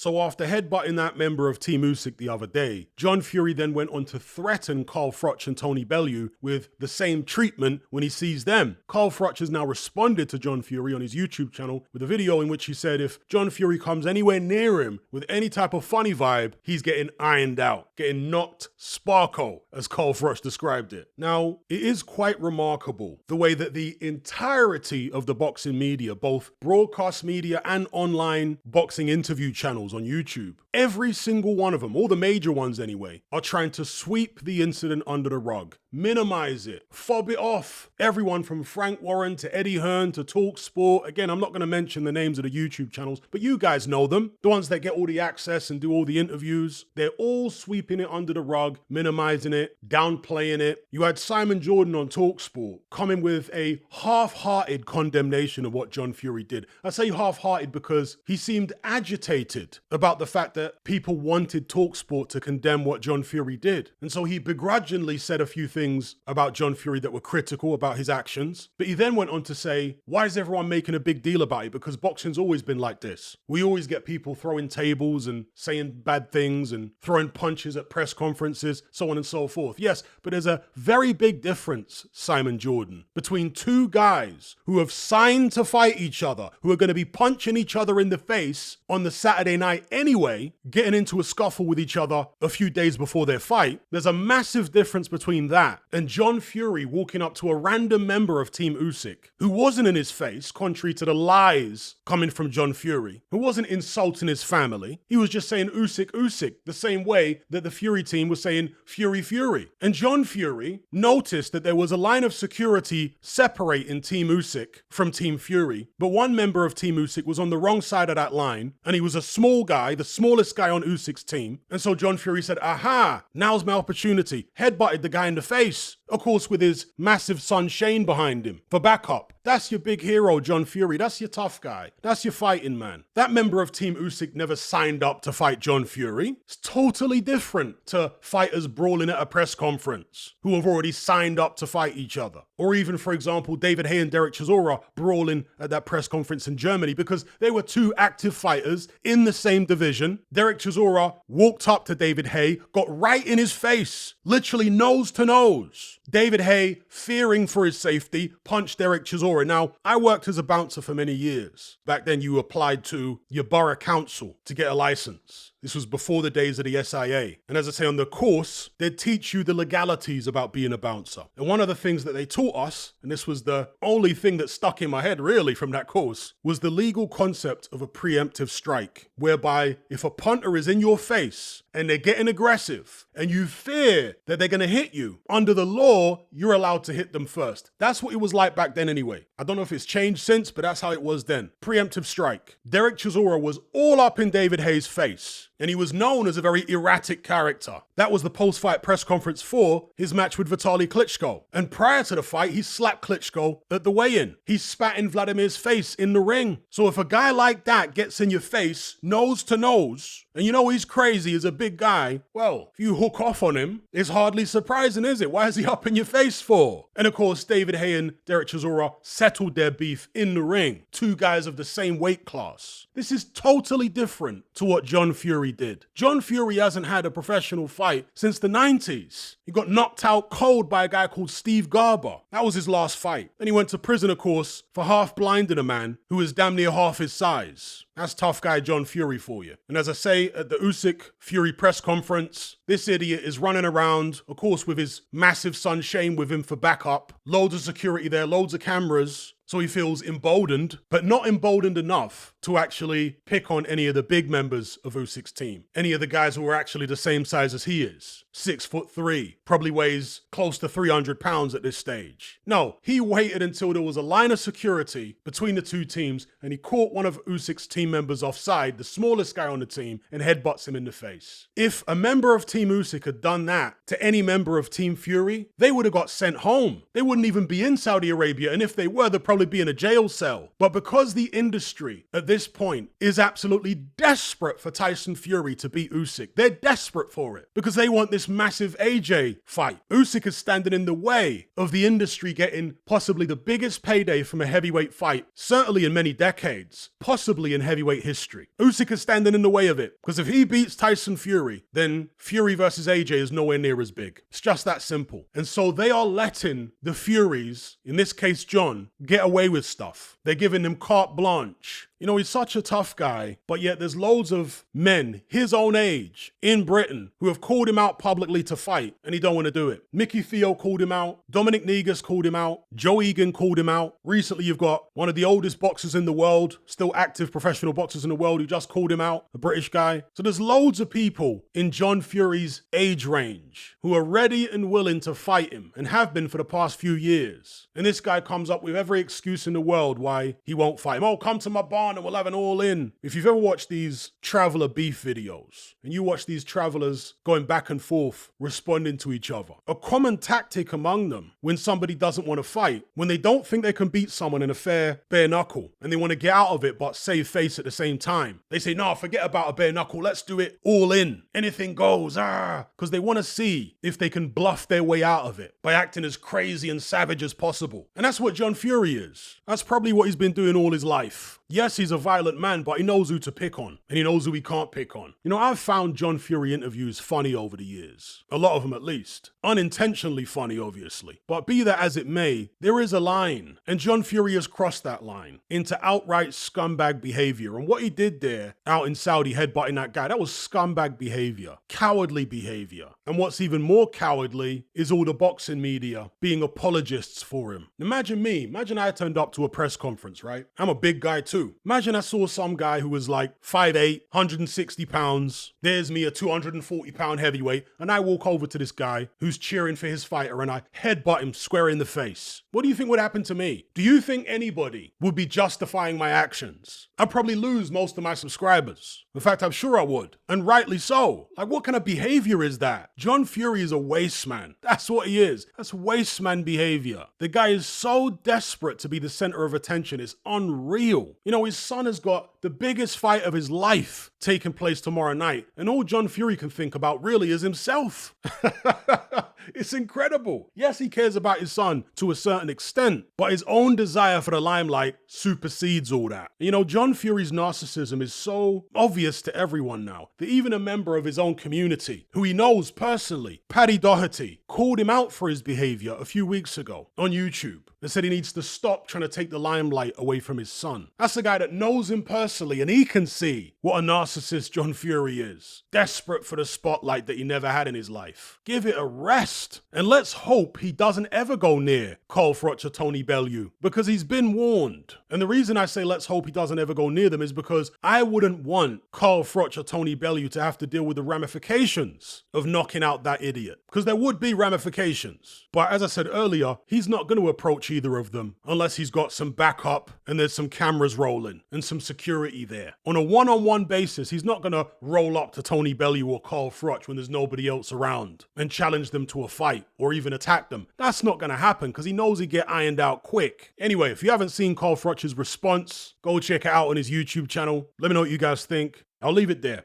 So after headbutting that member of Team Usyk the other day, John Fury then went on to threaten Carl Froch and Tony Bellew with the same treatment when he sees them. Carl Froch has now responded to John Fury on his YouTube channel with a video in which he said if John Fury comes anywhere near him with any type of funny vibe, he's getting ironed out, getting knocked sparko, as Carl Froch described it. Now, it is quite remarkable the way that the entirety of the boxing media, both broadcast media and online boxing interview channels on YouTube, every single one of them, all the major ones anyway, are trying to sweep the incident under the rug, minimize it, fob it off. Everyone from Frank Warren to Eddie Hearn to TalkSport. Again, I'm not going to mention the names of the YouTube channels, but you guys know them. The ones that get all the access and do all the interviews. They're all sweeping it under the rug, minimizing it, downplaying it. You had Simon Jordan on TalkSport coming with a half-hearted condemnation of what John Fury did. I say half-hearted because he seemed agitated about the fact that people wanted TalkSport to condemn what John Fury did. And so he begrudgingly said a few things about John Fury that were critical about his actions. But he then went on to say, why is everyone making a big deal about it? Because boxing's always been like this. We always get people throwing tables and saying bad things and throwing punches at press conferences, so on and so forth. Yes, but there's a very big difference, Simon Jordan, between two guys who have signed to fight each other, who are going to be punching each other in the face on the Saturday night anyway, getting into a scuffle with each other a few days before their fight. There's a massive difference between that and John Fury walking up to a random member of Team Usyk who wasn't in his face, contrary to the lies coming from John Fury, who wasn't insulting his family. He was just saying Usyk, Usyk, the same way that the Fury team was saying Fury, Fury. And John Fury noticed that there was a line of security separating Team Usyk from Team Fury, but one member of Team Usyk was on the wrong side of that line, and he was a small guy, the smallest guy on Usyk's team. And so John Fury said, aha, now's my opportunity. Headbutted the guy in the face, of course with his massive son Shane behind him for backup. That's your big hero, John Fury. That's your tough guy. That's your fighting man. That member of Team Usyk never signed up to fight John Fury. It's totally different to fighters brawling at a press conference who have already signed up to fight each other. Or even, for example, David Haye and Derek Chisora brawling at that press conference in Germany because they were two active fighters in the same division. Derek Chisora walked up to David Haye, got right in his face, literally nose to nose. David Haye, fearing for his safety, punched Derek Chisora. Now, I worked as a bouncer for many years. Back then, you applied to your borough council to get a license. This was before the days of the SIA. And as I say, on the course, they'd teach you the legalities about being a bouncer. And one of the things that they taught us, and this was the only thing that stuck in my head really from that course, was the legal concept of a preemptive strike, whereby if a punter is in your face and they're getting aggressive and you fear that they're going to hit you, under the law, you're allowed to hit them first. That's what it was like back then anyway. I don't know if it's changed since, but that's how it was then. Preemptive strike. Derek Chisora was all up in David Haye's face. And he was known as a very erratic character. That was the post-fight press conference for his match with Vitaly Klitschko. And prior to the fight, he slapped Klitschko at the weigh-in. He spat in Vladimir's face in the ring. So if a guy like that gets in your face, nose to nose, and you know he's crazy, he's a big guy, well, if you hook off on him, it's hardly surprising, is it? Why is he up in your face for? And of course, David Haye and Derek Chisora settled their beef in the ring. Two guys of the same weight class. This is totally different to what John Fury did. John Fury hasn't had a professional fight since the 90s. He got knocked out cold by a guy called Steve Garber. That was his last fight. Then he went to prison, of course, for half blinding a man who was damn near half his size. That's tough guy John Fury for you. And as I say, at the Usyk Fury press conference, this idiot is running around, of course, with his massive son Shane with him for backup. Loads of security there, loads of cameras. So he feels emboldened, but not emboldened enough to actually pick on any of the big members of Usyk's team. Any of the guys who are actually the same size as he is. 6'3", probably weighs close to 300 pounds at this stage. No, he waited until there was a line of security between the two teams and he caught one of Usyk's team members offside, the smallest guy on the team, and headbutts him in the face. If a member of Team Usyk had done that to any member of Team Fury, they would have got sent home. They wouldn't even be in Saudi Arabia, and if they were, they'd probably probably be in a jail cell. But because the industry at this point is absolutely desperate for Tyson Fury to beat Usyk, they're desperate for it because they want this massive AJ fight. Usyk is standing in the way of the industry getting possibly the biggest payday from a heavyweight fight, certainly in many decades, possibly in heavyweight history. Usyk is standing in the way of it because if he beats Tyson Fury, then Fury versus AJ is nowhere near as big. It's just that simple. And so they are letting the Furies, in this case John, get away with stuff. They're giving him carte blanche. You know, he's such a tough guy, but yet there's loads of men his own age in Britain who have called him out publicly to fight, and he don't want to do it. Mickey Theo called him out. Dominic Negus called him out. Joe Egan called him out. Recently, you've got one of the oldest boxers in the world, still active professional boxers in the world, who just called him out, a British guy. So there's loads of people in John Fury's age range who are ready and willing to fight him and have been for the past few years. And this guy comes up with every excuse in the world why he won't fight him. Oh, come to my barn and we'll have an all-in. If you've ever watched these traveler beef videos and you watch these travelers going back and forth, responding to each other, a common tactic among them when somebody doesn't want to fight, when they don't think they can beat someone in a fair bare knuckle and they want to get out of it but save face at the same time, they say, no, forget about a bare knuckle. Let's do it all in. Anything goes. Because they want to see if they can bluff their way out of it by acting as crazy and savage as possible. And that's what John Fury is. That's probably what he's been doing all his life. Yes, he's a violent man, but he knows who to pick on, and he knows who he can't pick on. You know, I've found John Fury interviews funny over the years. A lot of them, at least. Unintentionally funny, obviously. But be that as it may, there is a line, and John Fury has crossed that line into outright scumbag behavior. And what he did there, out in Saudi headbutting that guy, that was scumbag behavior. Cowardly behavior. And what's even more cowardly is all the boxing media being apologists for him. Imagine me. Imagine I turned up to a press conference, right? I'm a big guy too. Imagine I saw some guy who was like 5'8", 160 pounds. There's me, a 240-pound heavyweight, and I walk over to this guy who's cheering for his fighter and I headbutt him square in the face. What do you think would happen to me? Do you think anybody would be justifying my actions? I'd probably lose most of my subscribers. In fact, I'm sure I would. And rightly so. Like, what kind of behavior is that? John Fury is a waste man. That's what he is. That's waste man behavior. The guy is so desperate to be the center of attention. It's unreal. You know, his son has got the biggest fight of his life taking place tomorrow night. And all John Fury can think about really is himself. It's incredible. Yes, he cares about his son to a certain extent, but his own desire for the limelight supersedes all that. You know, John Fury's narcissism is so obvious to everyone now that even a member of his own community, who he knows personally, Paddy Doherty, called him out for his behavior a few weeks ago on YouTube. They said he needs to stop trying to take the limelight away from his son. That's the guy that knows him personally, and he can see what a narcissist John Fury is. Desperate for the spotlight that he never had in his life. Give it a rest. And let's hope he doesn't ever go near Carl Froch or Tony Bellew, because he's been warned. And the reason I say let's hope he doesn't ever go near them is because I wouldn't want Carl Froch or Tony Bellew to have to deal with the ramifications of knocking out that idiot. Because there would be ramifications. But as I said earlier, he's not going to approach either of them unless he's got some backup and there's some cameras rolling and some security there. On a one-on-one basis, he's not going to roll up to Tony Bellew or Carl Froch when there's nobody else around and challenge them to a fight or even attack them. That's not going to happen because he knows he'd get ironed out quick. Anyway, if you haven't seen Carl Froch's response, go check it out on his YouTube channel. Let me know what you guys think. I'll leave it there.